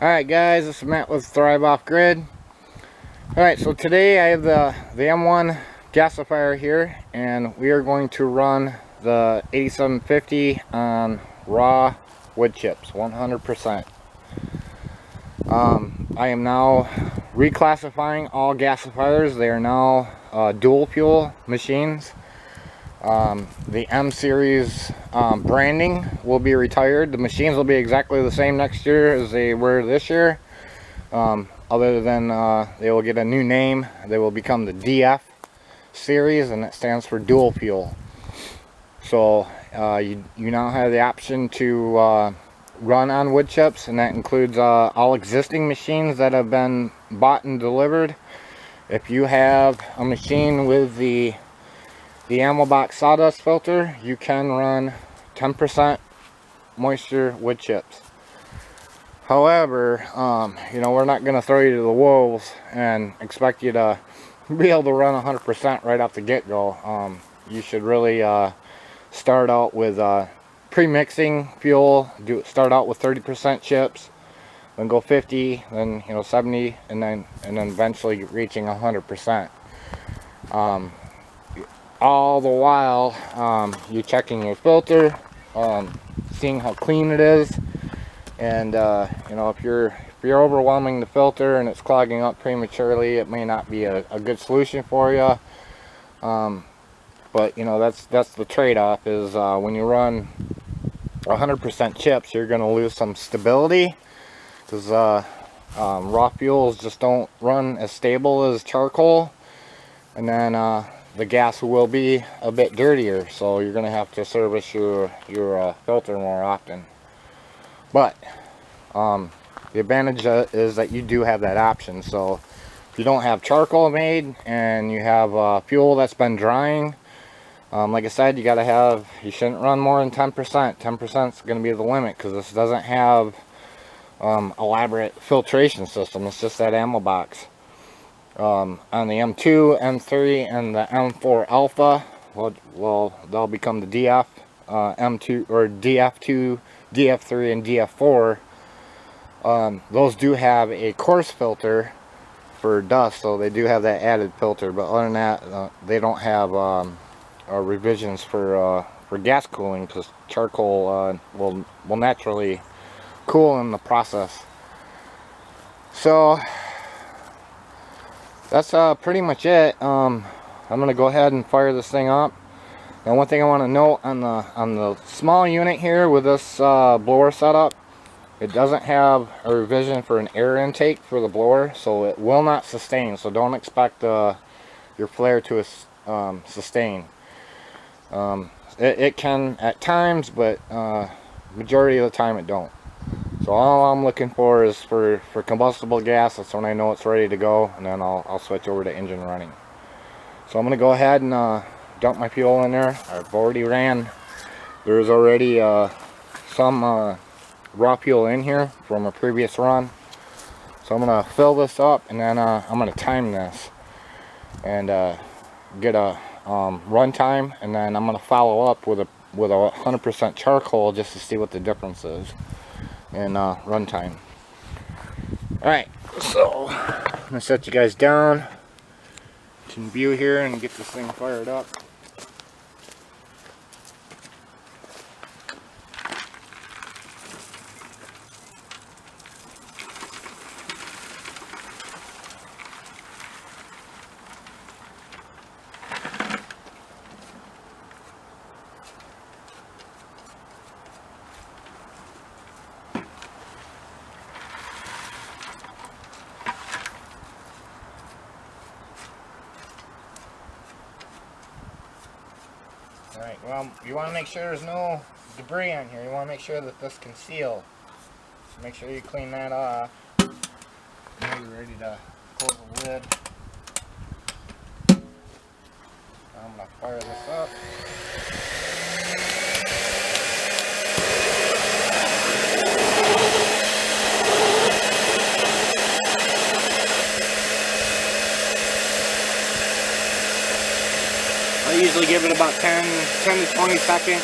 Alright guys, this is Matt with Thrive Off Grid. Alright, so today I have the M1 gasifier here, and we are going to run the 8750 on raw wood chips, 100%. I am now reclassifying all gasifiers. They are now dual fuel machines. The M series branding will be retired. The machines will be exactly the same next year as they were this year, other than they will get a new name. They will become the DF series, and it stands for dual fuel. So you now have the option to run on wood chips, and that includes all existing machines that have been bought and delivered. If you have a machine with the ammo box sawdust filter, you can run 10% moisture wood chips. However, we're not going to throw you to the wolves and expect you to be able to run 100% right off the get-go. You should really start out with pre-mixing fuel. Start out with 30% chips, then go 50, then 70, and then eventually reaching 100%. All the while you're checking your filter, seeing how clean it is, and if you're overwhelming the filter and it's clogging up prematurely, it may not be a good solution for you. But that's the trade-off, is when you run 100% chips, you're going to lose some stability, because raw fuels just don't run as stable as charcoal, and then the gas will be a bit dirtier, so you're going to have to service your filter more often. But the advantage is that you do have that option. So if you don't have charcoal made and you have fuel that's been drying, like I said, you shouldn't run more than 10%. 10% is going to be the limit, because this doesn't have elaborate filtration system. It's just that ammo box. On the M2, M3, and the M4 Alpha, well, they'll become the DF M2 or DF2, DF3, and DF4. Those do have a coarse filter for dust, so they do have that added filter. But other than that, they don't have revisions for gas cooling, because charcoal will naturally cool in the process. So that's pretty much it. I'm gonna go ahead and fire this thing up. Now, one thing I want to note on the small unit here with this blower setup, it doesn't have a revision for an air intake for the blower, so it will not sustain. So don't expect your flare to sustain. It can at times, but majority of the time it don't. So all I'm looking for is for combustible gas. That's when I know it's ready to go, and then I'll switch over to engine running. So I'm going to go ahead and dump my fuel in there. I've already ran. There's already some raw fuel in here from a previous run. So I'm going to fill this up, and then I'm going to time this and get a run time, and then I'm going to follow up with a 100% charcoal just to see what the difference is and runtime. Alright, so I'm gonna set you guys down to view here and get this thing fired up. Alright, well, you want to make sure there's no debris on here. You want to make sure that this can seal. So make sure you clean that off. Now you're ready to close the lid. I'm going to fire this up. I usually give it about 10 to 20 seconds.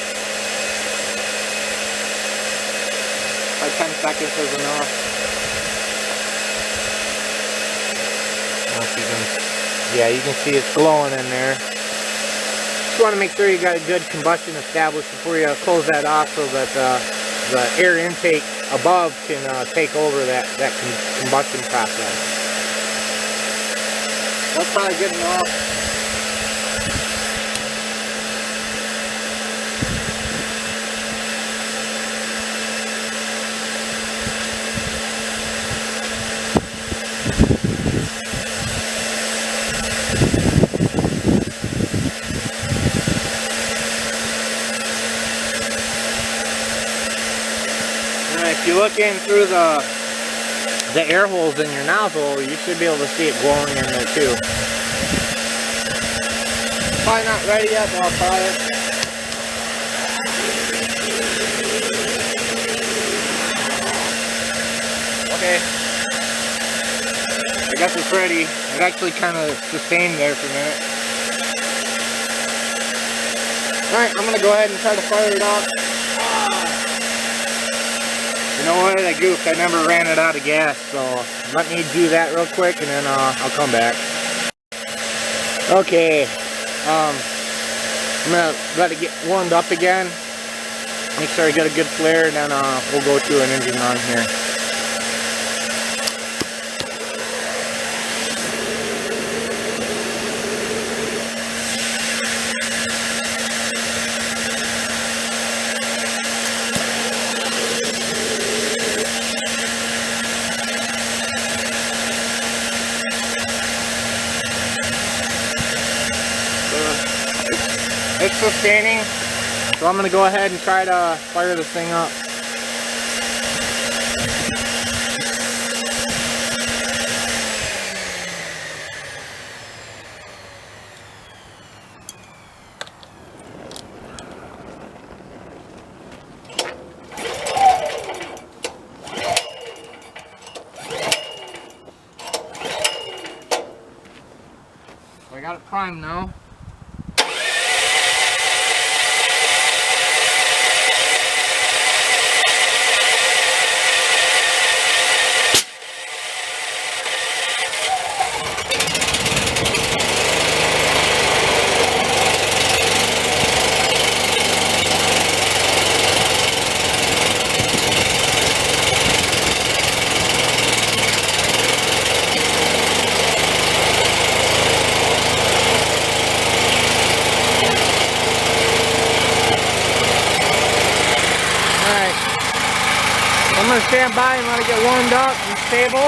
Like 10 seconds is enough. You can see it's glowing in there. Just want to make sure you got a good combustion established before you close that off, so that the air intake above can take over that combustion process. That's probably good enough. If you look in through the air holes in your nozzle, you should be able to see it glowing in there too. Probably not ready yet, but I'll try it. Okay. I guess it's ready. It actually kind of sustained there for a minute. Alright, I'm going to go ahead and try to fire it off. You know what, I goofed. I never ran it out of gas, so let me do that real quick and then I'll come back. Okay, I'm going to let it get warmed up again. Make sure I get a good flare, and then we'll go to an engine run here. It's sustaining, so I'm going to go ahead and try to fire this thing up. So I got it primed now. I'm going to stand by and let it get warmed up and stable.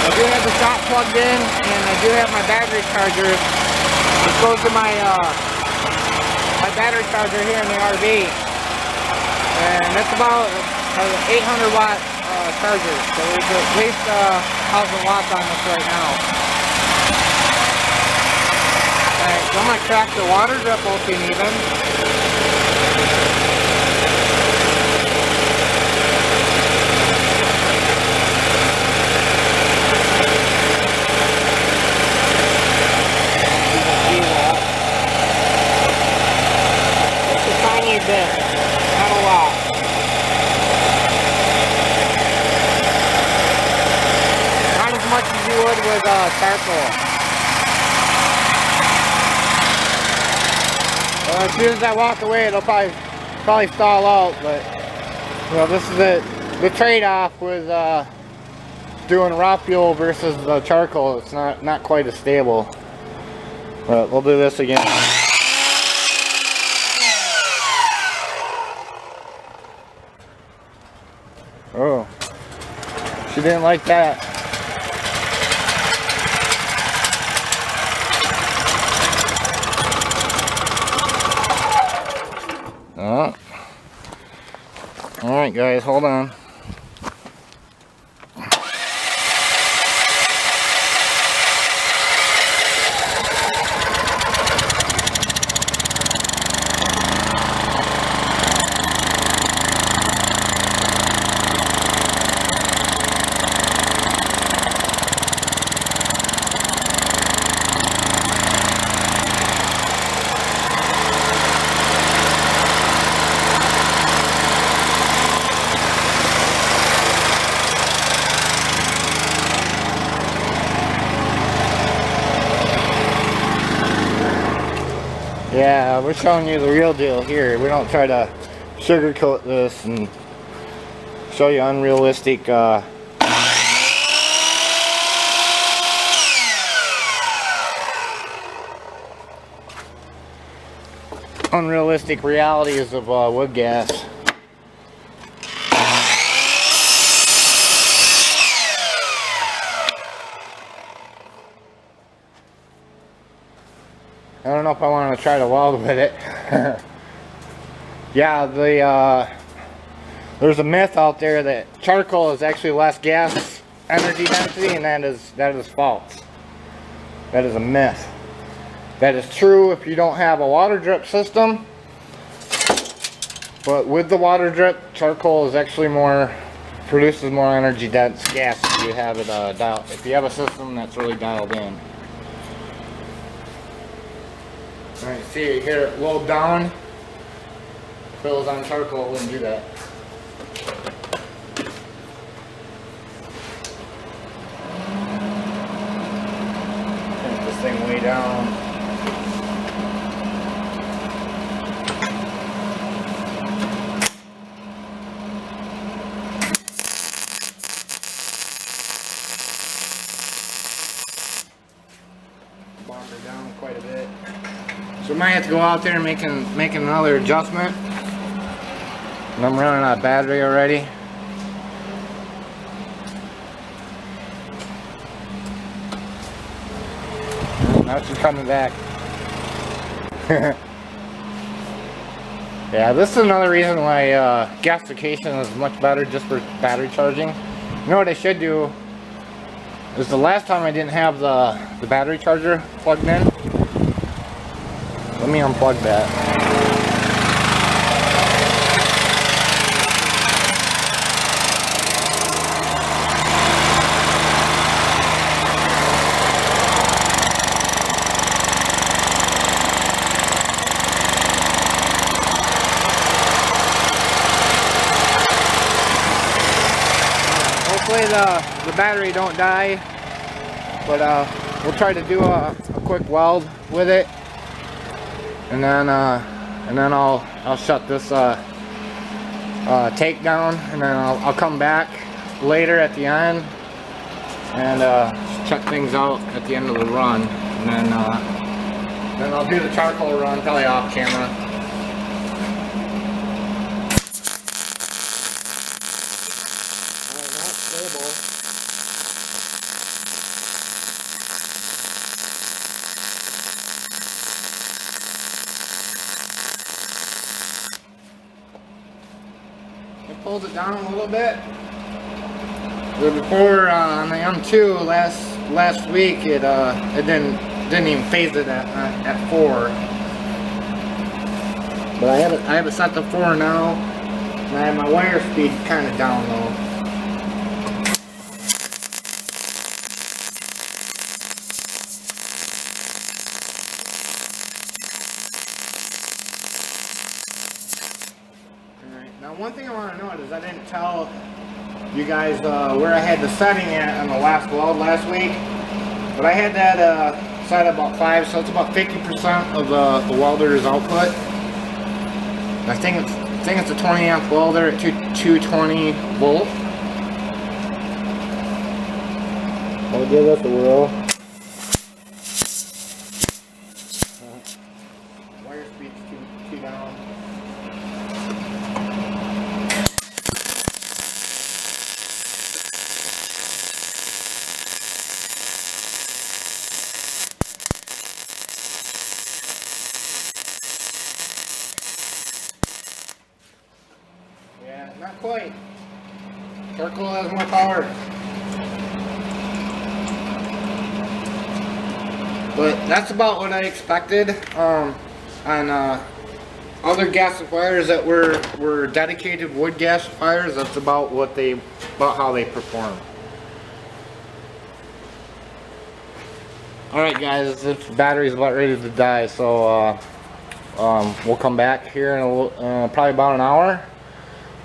I do have the shop plugged in, and I do have my battery charger. It goes to my battery charger here in the RV. And that's about an 800 watt charger, so it's at least 1,000 watts on this right now. Alright, so I'm going to crack the water drip open even. You can see that. Just a tiny bit, not a lot. Much as you would with charcoal. As soon as I walk away, it'll probably stall out. But you know, this is the trade-off with doing raw fuel versus the charcoal. It's not quite as stable. But we'll do this again. Oh, she didn't like that. Oh. Alright guys, hold on. Yeah, we're showing you the real deal here. We don't try to sugarcoat this and show you unrealistic unrealistic realities of wood gas. I don't know if I want to try to weld with it. Yeah, there's a myth out there that charcoal is actually less gas energy density, and that is false. That is a myth. That is true if you don't have a water drip system, but with the water drip, charcoal is actually produces more energy dense gas if you have it if you have a system that's really dialed in. Alright, see it here, load down, fills on charcoal, wouldn't do that. Put this thing way down. Bomb her down quite a bit. So we might have to go out there and make another adjustment. And I'm running out of battery already. Now she's coming back. Yeah, this is another reason why gasification is much better just for battery charging. You know what I should do? Is the last time I didn't have the battery charger plugged in. Let me unplug that. Hopefully the battery don't die, but we'll try to do a quick weld with it. And then I'll shut this take down, and then I'll come back later at the end and check things out at the end of the run, and then I'll do the charcoal run probably off camera. Not stable. Pulled it down a little bit. Before on the M2 last week, it didn't even phase it at 4. But I have it set to 4 now, and I have my wire speed kind of down low. Now one thing I want to note is I didn't tell you guys where I had the setting at on the last weld last week, but I had that set at about 5, so it's about 50% of the welder's output. I think it's a 20 amp welder at 220 volt. I'll give this a whirl. Wire speed's too down. Yeah, not quite. Charcoal has more power. But that's about what I expected on other gasifiers that were dedicated wood gasifiers. That's about how they perform. Alright guys, this battery's about ready to die, so we'll come back here in probably about an hour.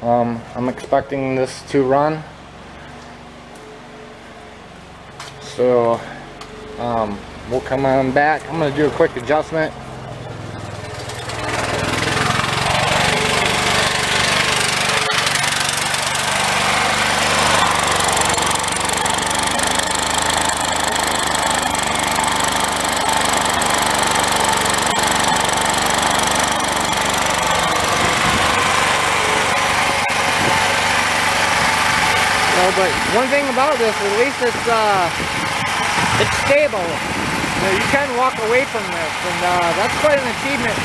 I'm expecting this to run, so we'll come on back. I'm going to do a quick adjustment but one thing about this, at least it's stable. You can walk away from this, and that's quite an achievement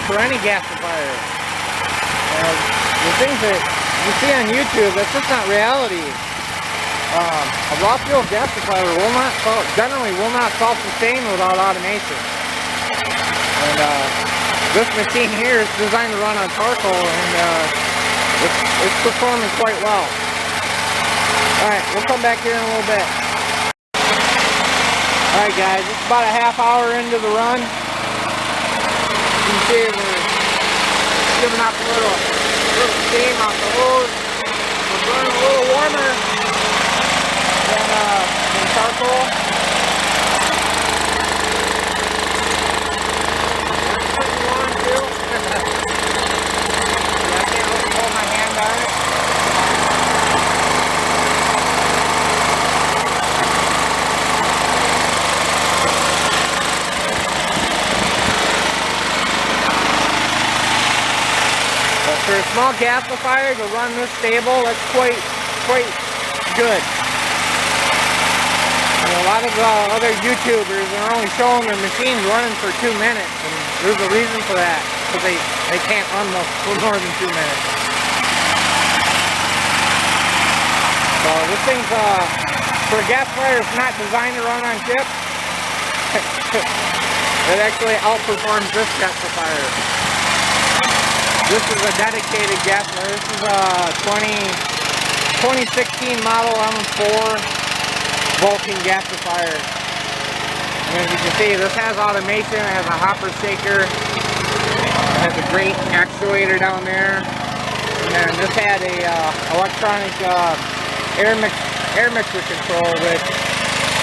for any gasifier. The things that you see on YouTube, that's just not reality. A raw fuel gasifier generally will not self-sustain without automation. And this machine here is designed to run on charcoal, and it's performing quite well. Alright, we'll come back here in a little bit. Alright guys, it's about a half hour into the run. You can see we're giving off a little steam off the hose. We're running a little warmer than charcoal. That's pretty warm too. Yeah, I can't really hold my hand on it. For a small gasifier to run this stable, that's quite good. A lot of other YouTubers are only showing their machines running for 2 minutes, and there's a reason for that, because they can't run for more than 2 minutes. So this thing's for a gasifier, it's not designed to run on chips. It actually outperforms this gasifier. This is a dedicated gasifier. This is a 2016 model M4 Vulcan gasifier. And as you can see, this has automation. It has a hopper shaker. It has a great actuator down there. And then this had a electronic air mixer control,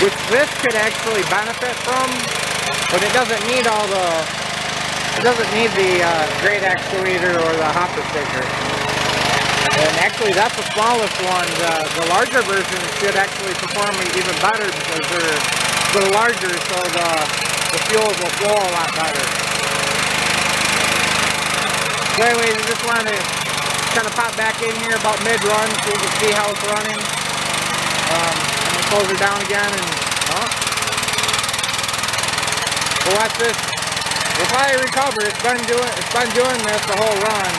which this could actually benefit from, but it doesn't need all the. It doesn't need the great actuator or the hopper shaker. And actually that's the smallest one. The larger version should actually perform even better because they're larger, so the fuels will flow a lot better. So anyways, I just wanted to kind of pop back in here about mid-run so you can see how it's running. I'm going to close it down again and we'll watch this. If I recover, it's been doing this the whole run.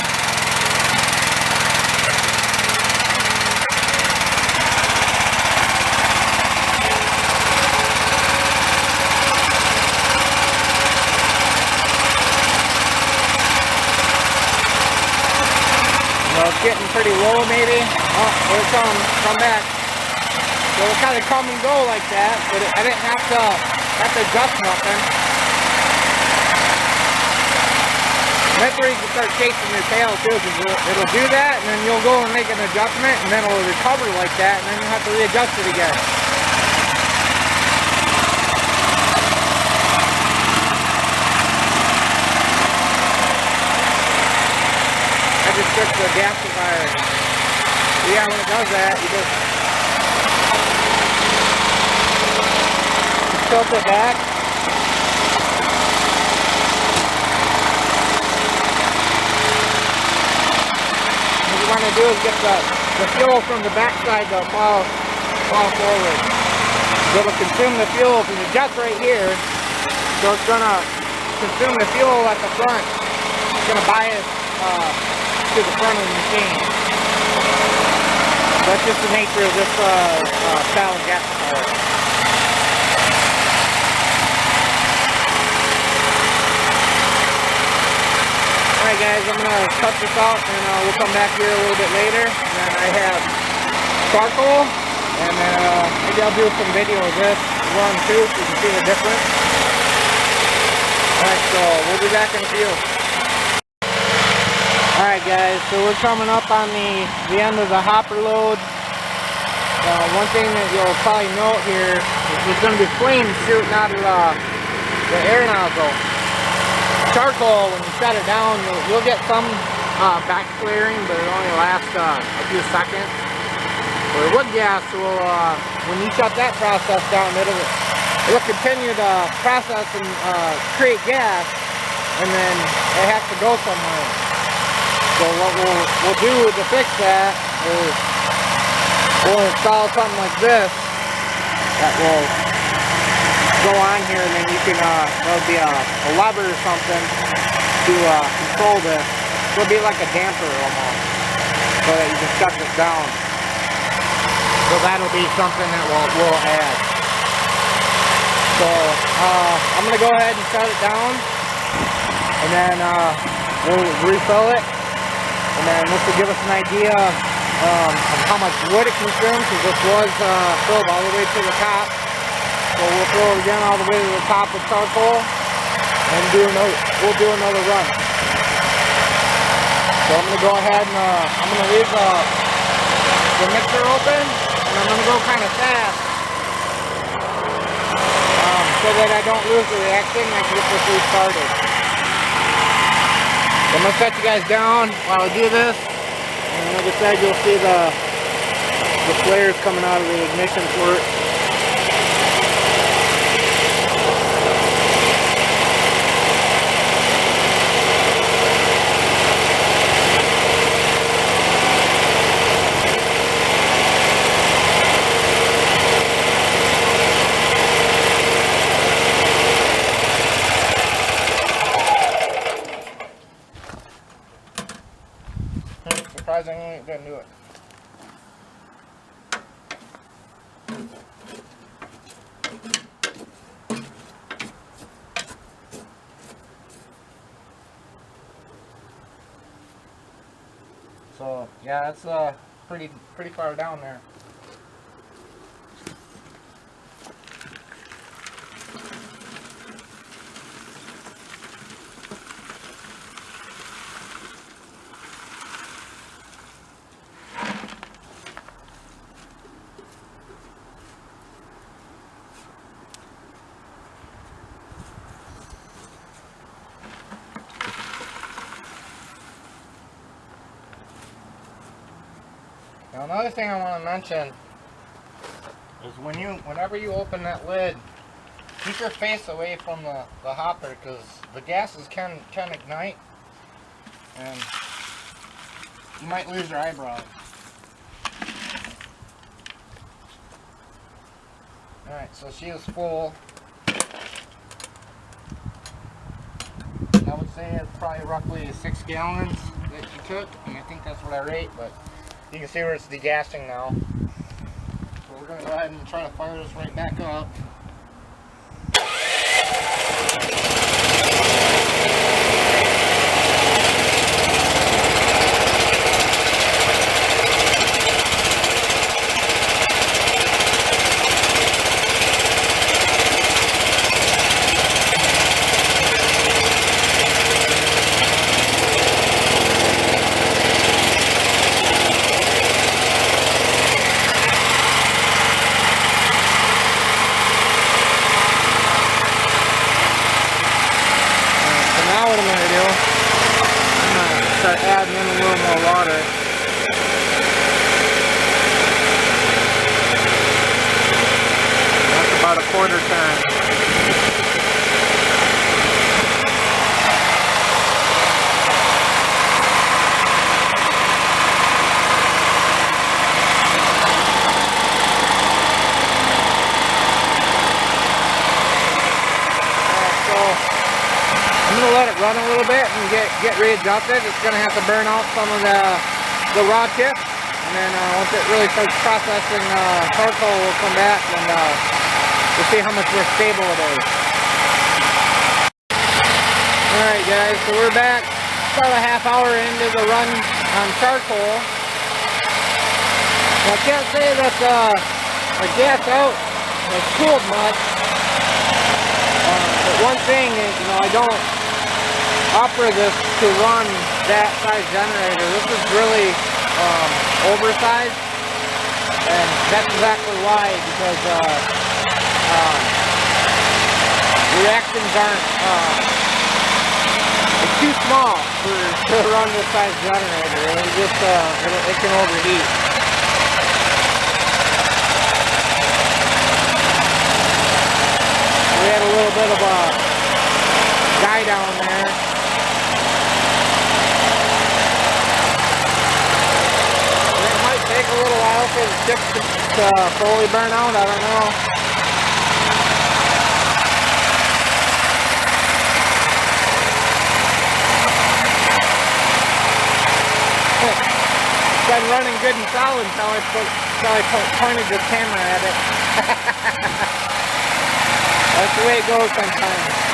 Well, it's getting pretty low maybe. Oh, here it comes. Come back. So it'll kind of come and go like that, but I didn't have to adjust nothing. That's where you can start chasing your tail too, because it'll do that, and then you'll go and make an adjustment, and then it'll recover like that, and then you'll have to readjust it again. I just took the gasifier. So yeah, when it does that, you just tilt it back. What you want to do is get the fuel from the backside to fall forward. So it'll consume the fuel from the jets right here. So it's going to consume the fuel at the front. It's going to bias to the front of the machine. That's just the nature of this style of gasifier. Alright guys, I'm going to cut this out and we'll come back here a little bit later. And then I have charcoal, and then maybe I'll do some video of this run too so you can see the difference. Alright, so we'll be back in a few. Alright guys, so we're coming up on the end of the hopper load. One thing that you'll probably note here is there's going to be flames shooting out of the air nozzle. Charcoal, when you shut it down, you'll get some back flaring, but it only lasts a few seconds. Where wood gas will, when you shut that process down, it'll continue to process and create gas, and then it has to go somewhere. So what we'll do to fix that is we'll install something like this that will go on here, and then you can, there'll be a lever or something to control this. It'll be like a damper almost, so that you can shut this down. So that'll be something that we'll add. So I'm going to go ahead and shut it down, and then we'll refill it, and then this will give us an idea of how much wood it consumes, because this was filled all the way to the top. So we'll fill it again all the way to the top with charcoal, and we'll do another run. So I'm going to go ahead and I'm going to leave the mixer open, and I'm going to go kind of fast, so that I don't lose the reaction and I can get this restarted. So I'm going to set you guys down while I do this, and like I said, you'll see the flares coming out of the ignition port. Surprisingly, it didn't do it. So yeah, that's pretty far down there. Now another thing I want to mention is whenever you open that lid, keep your face away from the hopper, because the gases can ignite and you might lose your eyebrows. Alright, so she is full. I would say it's probably roughly 6 gallons that she took, and I think that's what I rate, but you can see where it's degassing now. So we're going to go ahead and try to fire this right back up. Start adding in a little more water. That's about a quarter turn. I'm going to let it run a little bit and get readjusted. It's going to have to burn out some of the raw chips, and then once it really starts processing charcoal, we'll come back and we'll see how much more stable it is. Alright guys, so we're back about a half hour into the run on charcoal. Well, I can't say that the gas out has cooled much, but one thing is, I don't offer this to run that size generator. This is really oversized, and that's exactly why, because reactions aren't it's too small to run this size generator. It just it can overheat. We had a little bit of a guy down there. It might take a little while for the chips to fully burn out, I don't know. It's been running good and solid until I pointed the camera at it. That's the way it goes sometimes.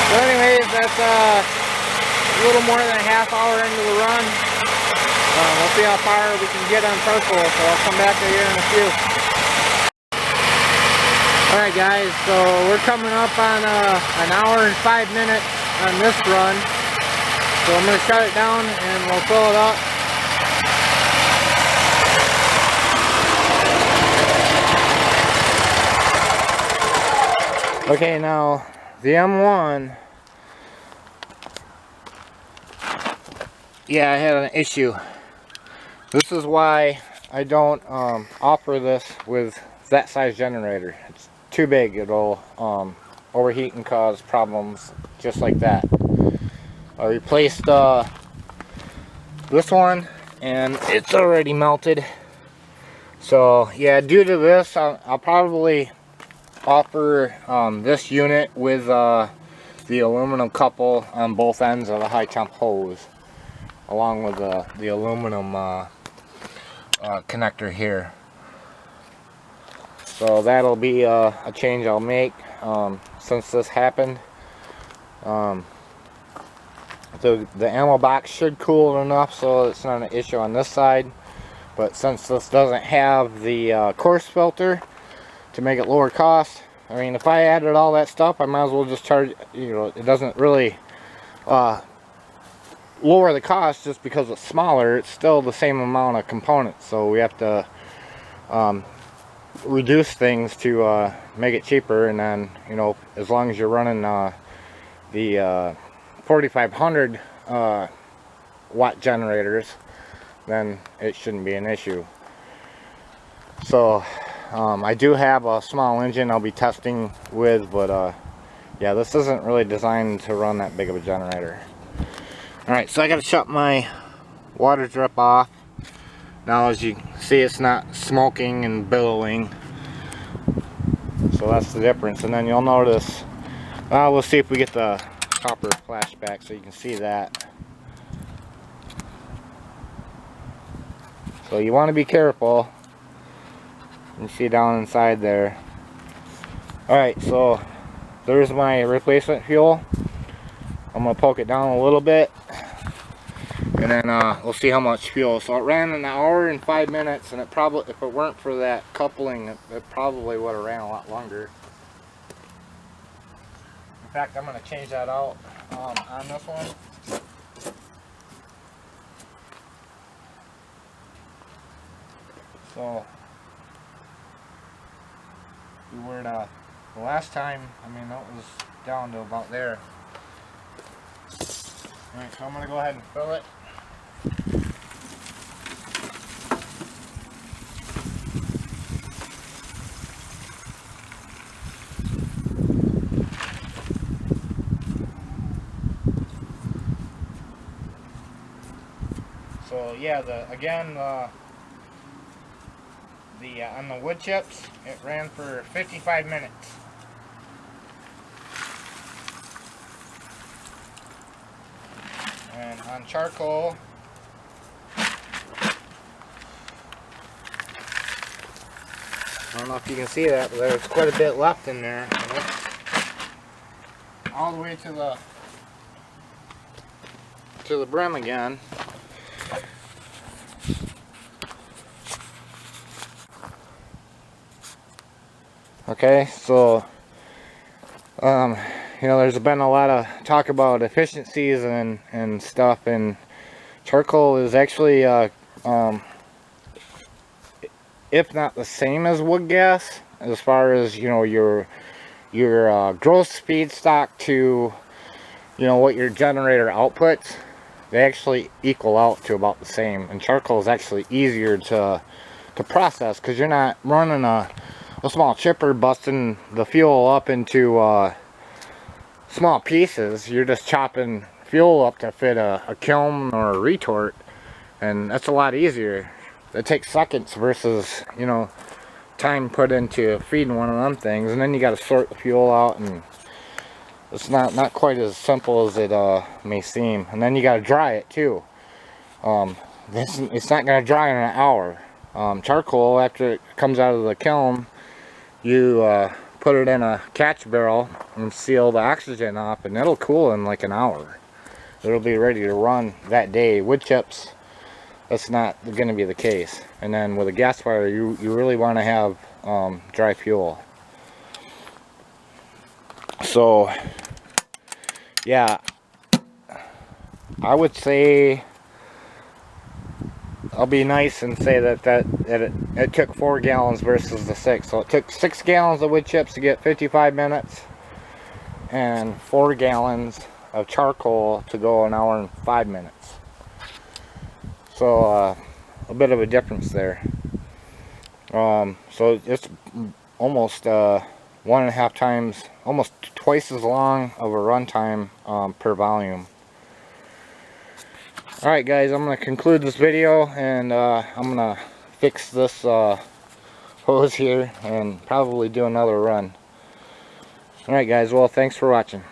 So anyways, that's a little more than a half hour into the run. We'll see how far we can get on purple, so I'll come back here in a few. Alright guys, so we're coming up on an hour and 5 minutes on this run. So I'm going to shut it down and we'll fill it up. Okay, now the M1, yeah, I had an issue. This is why I don't offer this with that size generator. It's too big. It'll overheat and cause problems just like that. I replaced this one and it's already melted. So yeah, due to this, I'll probably offer this unit with the aluminum couple on both ends of the high temp hose, along with the aluminum connector here. So that'll be a change I'll make since this happened. The ammo box should cool enough so it's not an issue on this side, but since this doesn't have the coarse filter to make it lower cost, I mean, if I added all that stuff, I might as well just charge, you know, it doesn't really lower the cost just because it's smaller. It's still the same amount of components, so we have to reduce things to make it cheaper. And then, you know, as long as you're running the 4500 watt generators, then it shouldn't be an issue. So I do have a small engine I'll be testing with, but yeah, this isn't really designed to run that big of a generator. Alright, so I gotta shut my water drip off. Now as you can see, it's not smoking and billowing, so that's the difference. And then you'll notice, we'll see if we get the copper flashback so you can see that. So you want to be careful. You see down inside there. Alright, so there's my replacement fuel. I'm going to poke it down a little bit, and then we'll see how much fuel. So it ran an hour and 5 minutes, and it probably, if it weren't for that coupling, it probably would have ran a lot longer. In fact, I'm going to change that out on this one. So we were the last time, I mean, that was down to about there. Alright, so I'm going to go ahead and fill it. So yeah, on the wood chips, it ran for 55 minutes. And on charcoal, I don't know if you can see that, but there's quite a bit left in there. All the way to the brim again. Okay, so you know, there's been a lot of talk about efficiencies and stuff, and charcoal is actually if not the same as wood gas as far as, you know, your gross feedstock to, you know, what your generator outputs. They actually equal out to about the same, and charcoal is actually easier to process because you're not running a small chipper busting the fuel up into small pieces. You're just chopping fuel up to fit a kiln or a retort, and that's a lot easier. It takes seconds versus, you know, time put into feeding one of them things, and then you got to sort the fuel out, and it's not quite as simple as it may seem. And then you got to dry it too. It's not going to dry in an hour. Charcoal, after it comes out of the kiln, you put it in a catch barrel and seal the oxygen off, and it'll cool in like an hour. It'll be ready to run that day. Wood chips, that's not going to be the case. And then with a gasifier, you really want to have dry fuel. So yeah, I would say, I'll be nice and say that it took 4 gallons versus the 6. So it took 6 gallons of wood chips to get 55 minutes, and 4 gallons of charcoal to go an hour and 5 minutes. So a bit of a difference there. So it's almost 1.5 times, almost twice as long of a runtime per volume. Alright guys, I'm going to conclude this video, and I'm going to fix this hose here and probably do another run. Alright guys, well, thanks for watching.